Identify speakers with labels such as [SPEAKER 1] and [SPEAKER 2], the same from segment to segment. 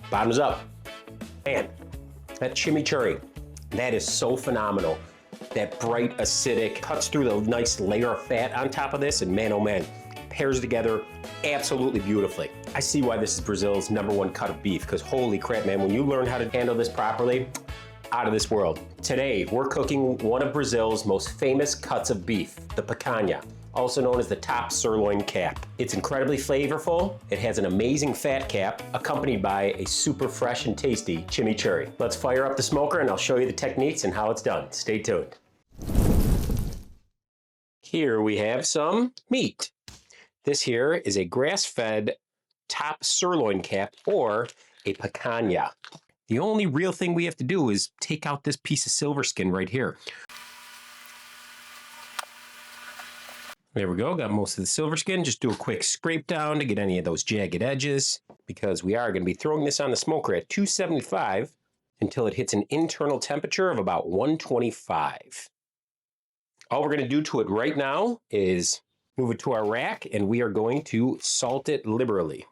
[SPEAKER 1] Bottoms up. Man, that chimichurri, that is so phenomenal. That bright, acidic, cuts through the nice layer of fat on top of this, and man, oh man, pairs together absolutely beautifully. I see why this is Brazil's #1 cut of beef, because holy crap, man, when you learn how to handle this properly, out of this world. Today, we're cooking one of Brazil's most famous cuts of beef, the picanha, also known as the top sirloin cap. It's incredibly flavorful. It has an amazing fat cap, accompanied by a super fresh and tasty chimichurri. Let's fire up the smoker and I'll show you the techniques and how it's done. Stay tuned. Here we have some meat. This here is a grass-fed top sirloin cap, or a picanha. The only real thing we have to do is take out this piece of silver skin right here. There we go, got most of the silver skin. Just do a quick scrape down to get any of those jagged edges, because we are going to be throwing this on the smoker at 275 until it hits an internal temperature of about 125. All we're going to do to it right now is move it to our rack, and we are going to salt it liberally.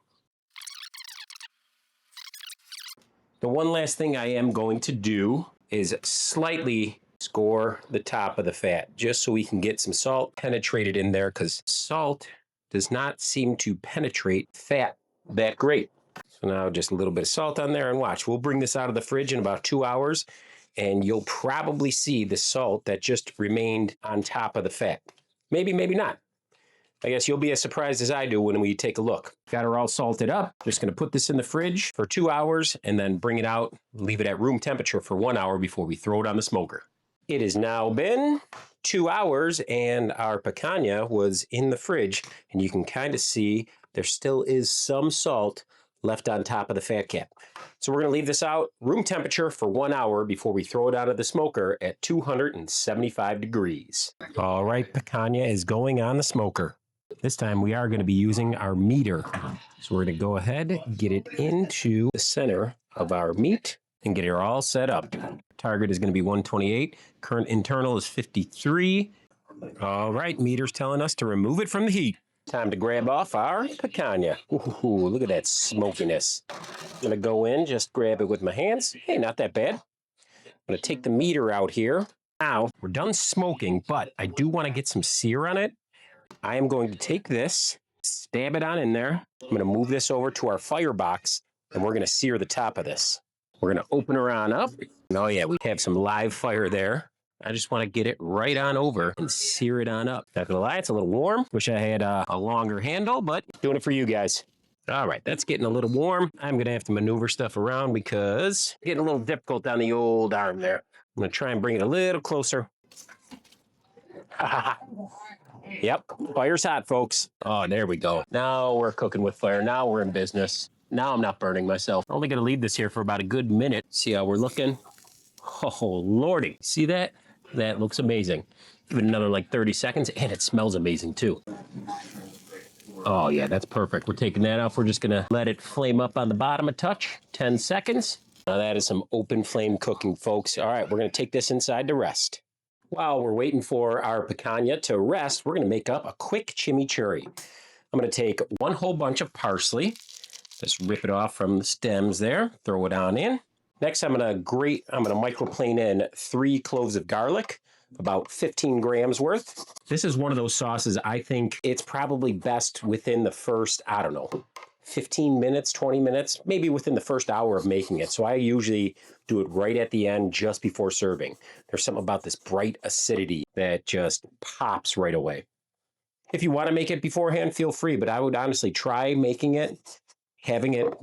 [SPEAKER 1] The one last thing I am going to do is slightly score the top of the fat, just so we can get some salt penetrated in there, because salt does not seem to penetrate fat that great. So now just a little bit of salt on there, and watch, we'll bring this out of the fridge in about 2 hours, and you'll probably see the salt that just remained on top of the fat. Maybe, maybe not. I guess you'll be as surprised as I do when we take a look. Got her all salted up. Just going to put this in the fridge for 2 hours and then bring it out, leave it at room temperature for 1 hour before we throw it on the smoker. It has now been 2 hours and our picanha was in the fridge, and you can kind of see there still is some salt left on top of the fat cap. So we're going to leave this out room temperature for 1 hour before we throw it out of the smoker at 275 degrees. All right, picanha is going on the smoker. This time we are going to be using our meter. So we're going to go ahead, get it into the center of our meat and get it all set up. Target is going to be 128. Current internal is 53. All right, meter's telling us to remove it from the heat. Time to grab off our picanha. Ooh, look at that smokiness. I'm going to go in, just grab it with my hands. Hey, not that bad. I'm going to take the meter out here. Now, we're done smoking, but I do want to get some sear on it. I am going to take this, stab it on in there. I'm going to move this over to our firebox, and we're going to sear the top of this. We're going to open her on up. Oh yeah, we have some live fire there. I just want to get it right on over and sear it on up. Not gonna lie, it's a little warm. Wish I had a longer handle, but doing it for you guys. All right, that's getting a little warm. I'm gonna have to maneuver stuff around because it's getting a little difficult on the old arm there. I'm gonna try and bring it a little closer. Yep, fire's hot, folks. Oh, there we go. Now we're cooking with fire. Now we're in business. Now I'm not burning myself. I'm only gonna leave this here for about a good minute. See how we're looking. Oh, Lordy. See that? That looks amazing. Give it another like 30 seconds, and it smells amazing too. Oh yeah, that's perfect. We're taking that off. We're just gonna let it flame up on the bottom a touch. 10 seconds. Now that is some open flame cooking, folks. All right, we're gonna take this inside to rest. While we're waiting for our picanha to rest, we're gonna make up a quick chimichurri. I'm gonna take one whole bunch of parsley. Just rip it off from the stems there. Throw it on in. Next, I'm gonna microplane in 3 cloves of garlic, about 15 grams worth. This is one of those sauces, I think it's probably best within the first, 15 minutes, 20 minutes, maybe within the first hour of making it. So I usually do it right at the end, just before serving. There's something about this bright acidity that just pops right away. If you want to make it beforehand, feel free, but I would honestly try making it, having it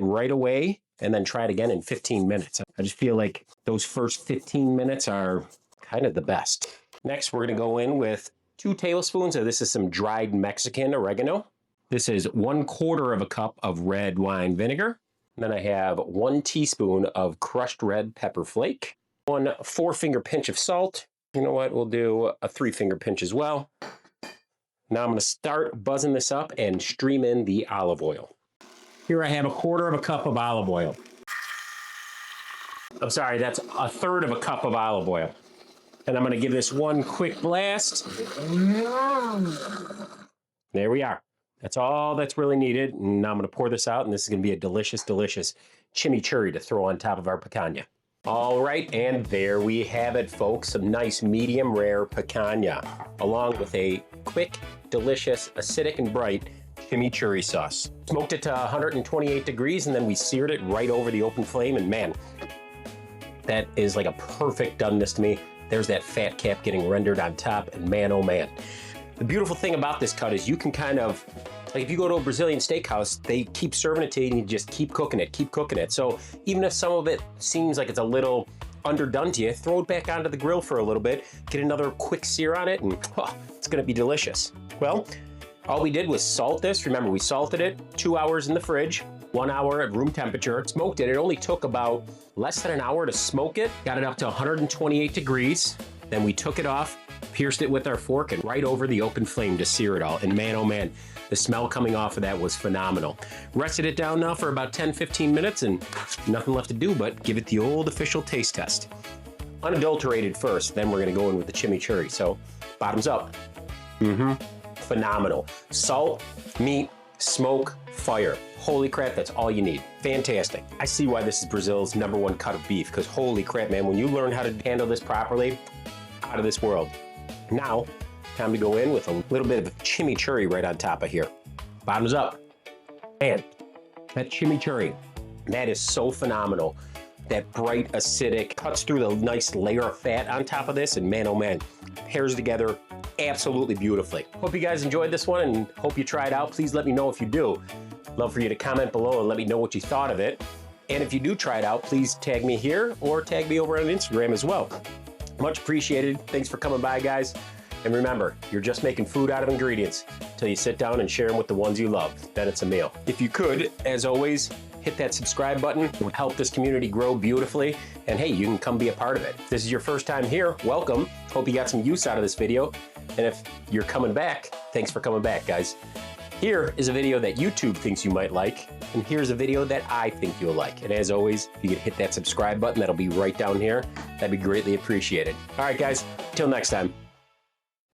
[SPEAKER 1] right away, and then try it again in 15 minutes. I just feel like those first 15 minutes are kind of the best. Next, we're gonna go in with 2 tablespoons of, this is some dried Mexican oregano. This is 1/4 cup of red wine vinegar. And then I have 1 teaspoon of crushed red pepper flake, 1 4-finger pinch of salt. You know what, we'll do a 3-finger pinch as well. Now I'm gonna start buzzing this up and stream in the olive oil. Here I have 1/4 cup of olive oil. I'm sorry, that's 1/3 cup of olive oil. And I'm gonna give this one quick blast. There we are. That's all that's really needed. And now I'm going to pour this out, and this is going to be a delicious, delicious chimichurri to throw on top of our picanha. All right, and there we have it, folks. Some nice medium rare picanha, along with a quick, delicious, acidic and bright chimichurri sauce. Smoked it to 128 degrees, and then we seared it right over the open flame, and man, that is like a perfect doneness to me. There's that fat cap getting rendered on top, and man, oh man. The beautiful thing about this cut is you can kind of, like if you go to a Brazilian steakhouse, they keep serving it to you and you just keep cooking it, keep cooking it. So even if some of it seems like it's a little underdone to you, throw it back onto the grill for a little bit, get another quick sear on it, and it's gonna be delicious. Well, all we did was salt this. Remember, we salted it, 2 hours in the fridge, 1 hour at room temperature, smoked it. It only took about less than an hour to smoke it, got it up to 128 degrees. Then we took it off, pierced it with our fork, and right over the open flame to sear it all. And man, oh man, the smell coming off of that was phenomenal. Rested it down now for about 10-15 minutes, and nothing left to do but give it the old official taste test. Unadulterated first, then we're gonna go in with the chimichurri. So bottoms up. Phenomenal. Salt, meat, smoke, fire. Holy crap, that's all you need. Fantastic. I see why this is Brazil's #1 cut of beef, because holy crap, man, when you learn how to handle this properly, out of this world. Now, time to go in with a little bit of chimichurri right on top of here. Bottoms up. Man, that chimichurri, that is so phenomenal. That bright, acidic, cuts through the nice layer of fat on top of this, and man, oh man, pairs together absolutely beautifully. Hope you guys enjoyed this one and hope you try it out. Please let me know if you do. Love for you to comment below and let me know what you thought of it. And if you do try it out, please tag me here or tag me over on Instagram as well. Much appreciated. Thanks for coming by, guys. And remember, you're just making food out of ingredients until you sit down and share them with the ones you love. Then it's a meal. If you could, as always, hit that subscribe button. It would help this community grow beautifully. And hey, you can come be a part of it. If this is your first time here, welcome. Hope you got some use out of this video. And if you're coming back, thanks for coming back, guys. Here is a video that YouTube thinks you might like, and here's a video that I think you'll like. And as always, if you could hit that subscribe button, that'll be right down here. That'd be greatly appreciated. All right, guys, till next time.